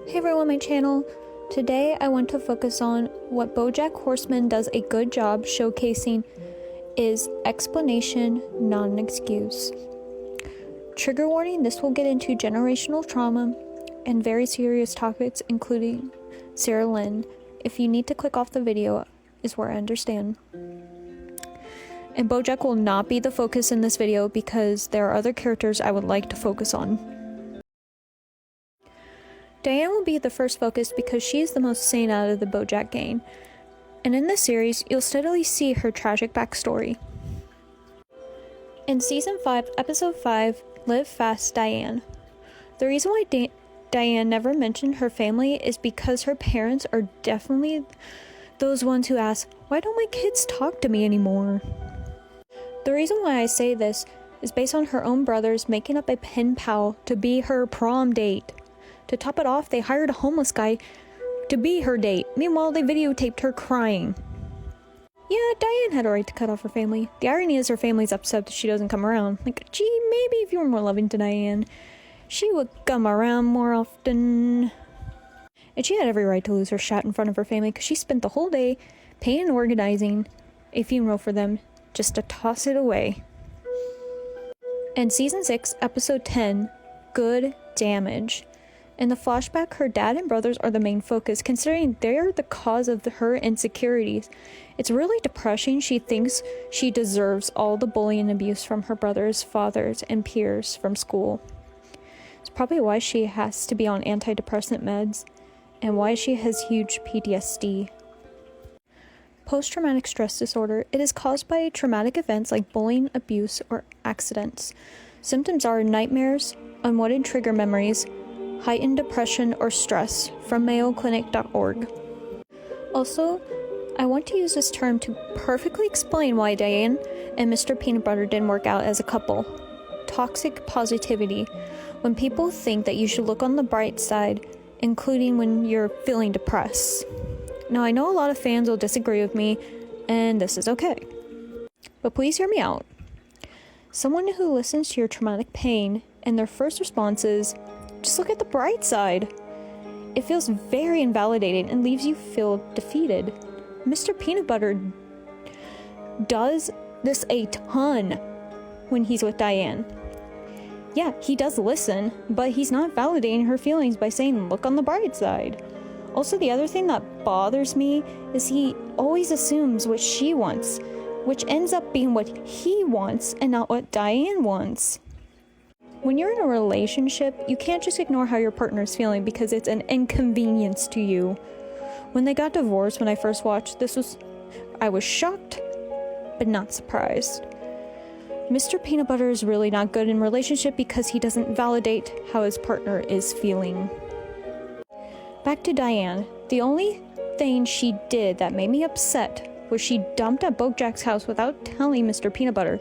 Hey everyone, my channel. Today I want to focus on what Bojack Horseman does a good job showcasing is explanation, not an excuse. Trigger warning, this will get into generational trauma and very serious topics including Sarah Lynn. If you need to click off the video is where I understand. And Bojack will not be the focus in this video because there are other characters I would like to focus on. Diane will be the first focus because she is the most sane out of the Bojack gang, and in this series, you'll steadily see her tragic backstory. In Season 5, Episode 5, Live Fast Diane. The reason why Diane never mentioned her family is because her parents are definitely those ones who ask, "Why don't my kids talk to me anymore?" The reason why I say this is based on her own brothers making up a pen pal to be her prom date. To top it off, they hired a homeless guy to be her date. Meanwhile, they videotaped her crying. Yeah, Diane had a right to cut off her family. The irony is her family's upset that she doesn't come around. Like, gee, maybe if you were more loving to Diane, she would come around more often. And she had every right to lose her shot in front of her family because she spent the whole day paying and organizing a funeral for them just to toss it away. In Season 6, Episode 10, Good Damage. In the flashback, her dad and brothers are the main focus, considering they're the cause of her insecurities. It's really depressing. She thinks she deserves all the bullying and abuse from her brothers, fathers, and peers from school. It's probably why she has to be on antidepressant meds, and why she has huge PTSD. Post-traumatic stress disorder. It is caused by traumatic events like bullying, abuse, or accidents. Symptoms are nightmares, unwanted trigger memories, heightened depression or stress, from mayoclinic.org. Also, I want to use this term to perfectly explain why Diane and Mr. Peanutbutter didn't work out as a couple. Toxic positivity. When people think that you should look on the bright side, including when you're feeling depressed. Now, I know a lot of fans will disagree with me, and this is okay. But please hear me out. Someone who listens to your traumatic pain and their first response is, "Just look at the bright side." It feels very invalidating and leaves you feel defeated. Mr. Peanutbutter does this a ton when he's with Diane. Yeah, he does listen, but he's not validating her feelings by saying, "Look on the bright side." Also, the other thing that bothers me is he always assumes what she wants, which ends up being what he wants and not what Diane wants. When you're in a relationship, you can't just ignore how your partner is feeling because it's an inconvenience to you. When they got divorced, when I first watched I was shocked, but not surprised. Mr. Peanutbutter is really not good in relationship because he doesn't validate how his partner is feeling. Back to Diane. The only thing she did that made me upset was she dumped at Bojack's house without telling Mr. Peanutbutter.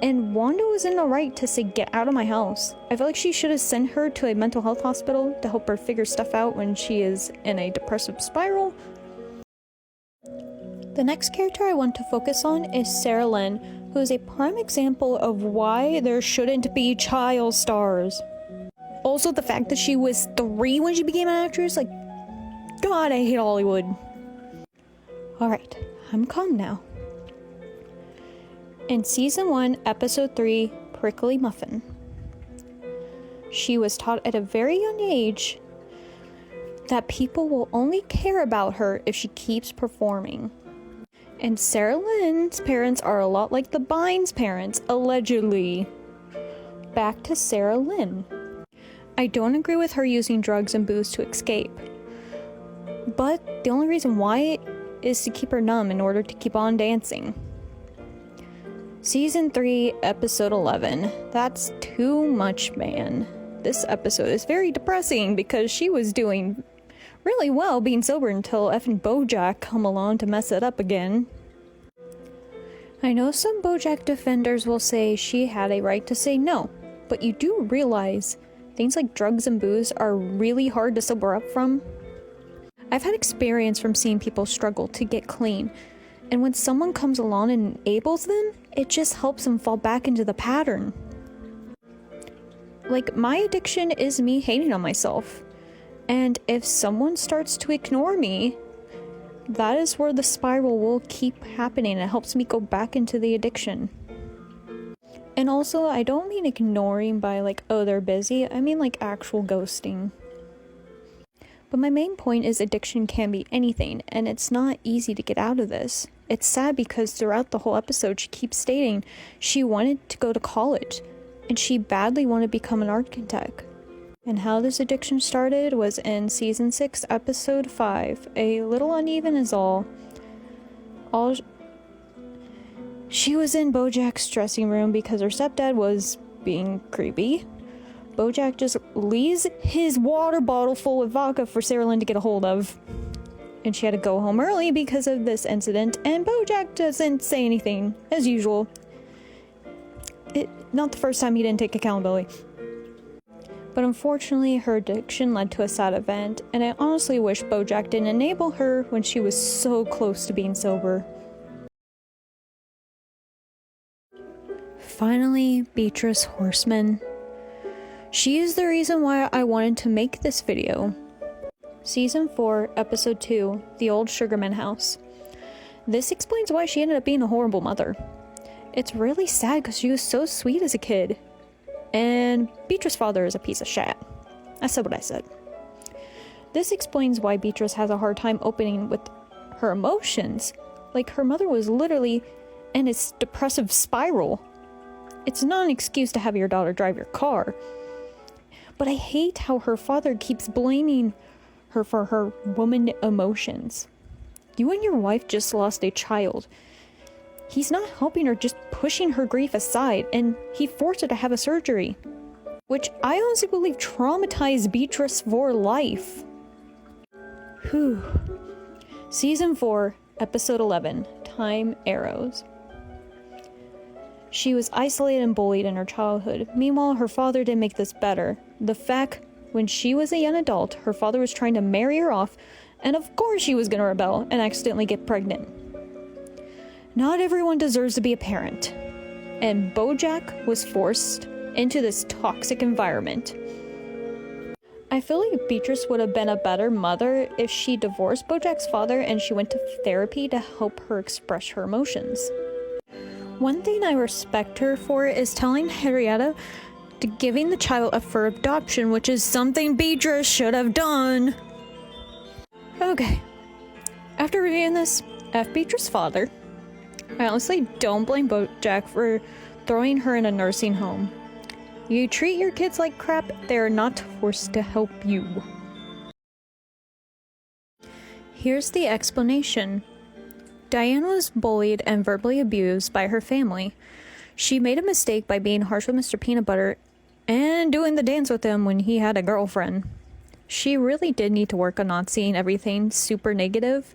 And Wanda was in the right to say, "Get out of my house." I feel like she should have sent her to a mental health hospital to help her figure stuff out when she is in a depressive spiral. The next character I want to focus on is Sarah Lynn, who is a prime example of why there shouldn't be child stars. Also, the fact that she was 3 when she became an actress, like, God, I hate Hollywood. Alright, I'm calm now. In Season 1, Episode 3, Prickly Muffin. She was taught at a very young age that people will only care about her if she keeps performing. And Sarah Lynn's parents are a lot like the Bynes' parents, allegedly. Back to Sarah Lynn. I don't agree with her using drugs and booze to escape. But the only reason why is to keep her numb in order to keep on dancing. Season 3, Episode 11. That's too much, man. This episode is very depressing because she was doing really well being sober until effing Bojack come along to mess it up again. I know some Bojack defenders will say she had a right to say no, but you do realize things like drugs and booze are really hard to sober up from. I've had experience from seeing people struggle to get clean, and when someone comes along and enables them, it just helps them fall back into the pattern. Like, my addiction is me hating on myself. And if someone starts to ignore me, that is where the spiral will keep happening. It helps me go back into the addiction. And also, I don't mean ignoring by like, oh, they're busy. I mean like actual ghosting. But my main point is addiction can be anything, and it's not easy to get out of this. It's sad because throughout the whole episode, she keeps stating she wanted to go to college, and she badly wanted to become an architect. And how this addiction started was in season 6, episode 5, A Little Uneven Is All. She was in Bojack's dressing room because her stepdad was being creepy. Bojack just leaves his water bottle full of vodka for Sarah Lynn to get a hold of. And she had to go home early because of this incident, and Bojack doesn't say anything, as usual. Not the first time he didn't take accountability. But unfortunately, her addiction led to a sad event, and I honestly wish Bojack didn't enable her when she was so close to being sober. Finally, Beatrice Horseman. She is the reason why I wanted to make this video. Season 4, Episode 2, The Old Sugarman House. This explains why she ended up being a horrible mother. It's really sad because she was so sweet as a kid. And Beatrice's father is a piece of shit. I said what I said. This explains why Beatrice has a hard time opening with her emotions. Like, her mother was literally in a depressive spiral. It's not an excuse to have your daughter drive your car. But I hate how her father keeps blaming her for her woman emotions. You and your wife just lost a child. He's not helping her, just pushing her grief aside, and he forced her to have a surgery, which I honestly believe traumatized Beatrice for life. Whew. Season 4, Episode 11, Time Arrows. She was isolated and bullied in her childhood. Meanwhile, her father didn't make this better. The fact, when she was a young adult, her father was trying to marry her off, and of course she was gonna rebel and accidentally get pregnant. Not everyone deserves to be a parent, and Bojack was forced into this toxic environment. I feel like Beatrice would have been a better mother if she divorced Bojack's father and she went to therapy to help her express her emotions. One thing I respect her for is telling Henrietta to giving the child up for adoption, which is something Beatrice should have done. Okay, after reviewing this, F Beatrice's father. I honestly don't blame Bojack for throwing her in a nursing home. You treat your kids like crap, they are not forced to help you. Here's the explanation. Diane was bullied and verbally abused by her family. She made a mistake by being harsh with Mr. Peanutbutter and doing the dance with him when he had a girlfriend. She really did need to work on not seeing everything super negative,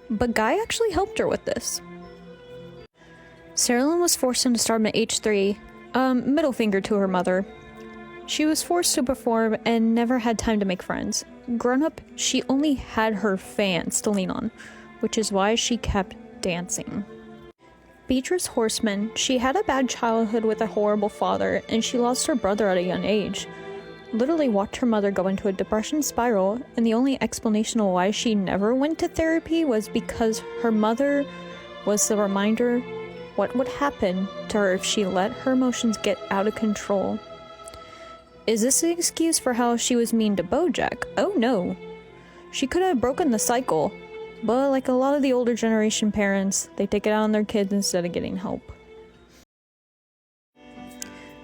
but Guy actually helped her with this. Sarah Lynn was forced into stardom at age 3, middle finger to her mother. She was forced to perform and never had time to make friends. Grown up, she only had her fans to lean on, which is why she kept dancing. Beatrice Horseman, she had a bad childhood with a horrible father, and she lost her brother at a young age. Literally watched her mother go into a depression spiral, and the only explanation of why she never went to therapy was because her mother was the reminder what would happen to her if she let her emotions get out of control. Is this an excuse for how she was mean to Bojack? Oh no. She could have broken the cycle, but like a lot of the older generation parents, they take it out on their kids instead of getting help.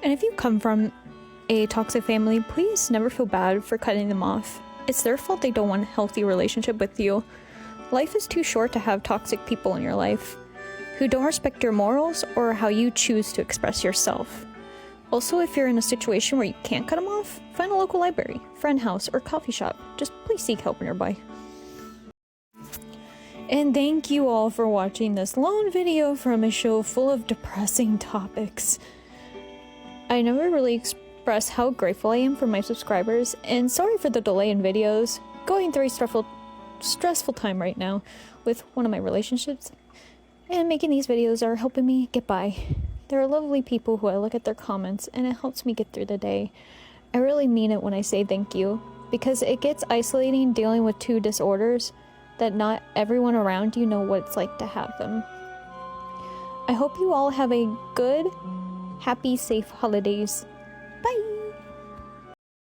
And if you come from a toxic family, please never feel bad for cutting them off. It's their fault they don't want a healthy relationship with you. Life is too short to have toxic people in your life who don't respect your morals or how you choose to express yourself. Also, if you're in a situation where you can't cut them off, find a local library, friend house, or coffee shop. Just please seek help nearby. And thank you all for watching this long video from a show full of depressing topics. I never really expressed how grateful I am for my subscribers, and sorry for the delay in videos. Going through a stressful time right now with one of my relationships, and making these videos are helping me get by. There are lovely people who I look at their comments, and it helps me get through the day. I really mean it when I say thank you, because it gets isolating dealing with two disorders that not everyone around you know what it's like to have them. I hope you all have a good, happy, safe holidays.